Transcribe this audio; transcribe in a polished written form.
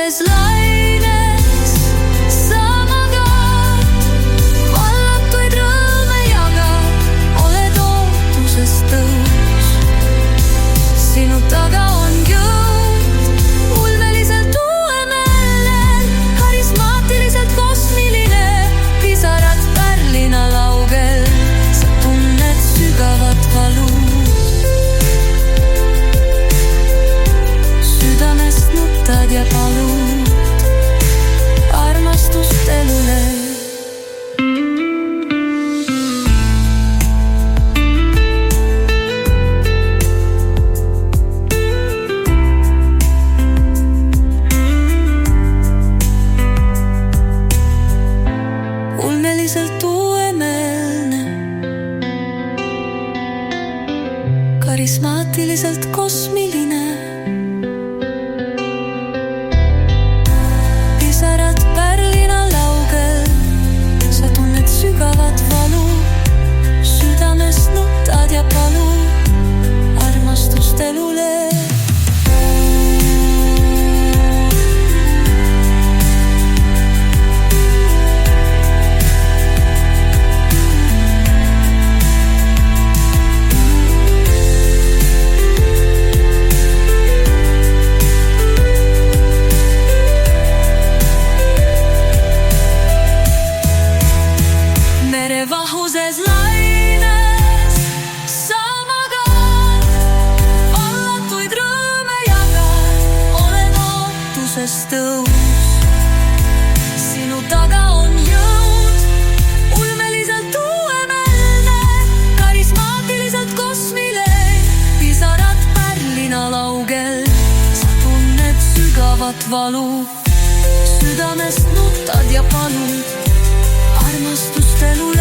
vahuses laines sa magad, vallatuid rõõme jagad, oled ootuses tõus. Sinu taga on jõud, ulmeliselt uuemeelne, karismaatiliselt kosmiline, pisarad pärlina laugel, sa tunned sügavat valu. Südamest nutad ja palud armastust elule. Ulmeliselt uuemeelne, karismaatiliselt kosmiline, pisarad pärlina laugel, sa tunned sügavat valu. Südamest nutad ja palud armastust elule. Vahuses laines sa magad, vallatuid rõõme jagad, oled ootuses tõus. Sinu taga on jõud, ulmeliselt uuemeelne, karismaatiliselt kosmile, pisarad pärlina laugel, sa tunned sügavat valu. Südamest nutad ja palud armastust elule.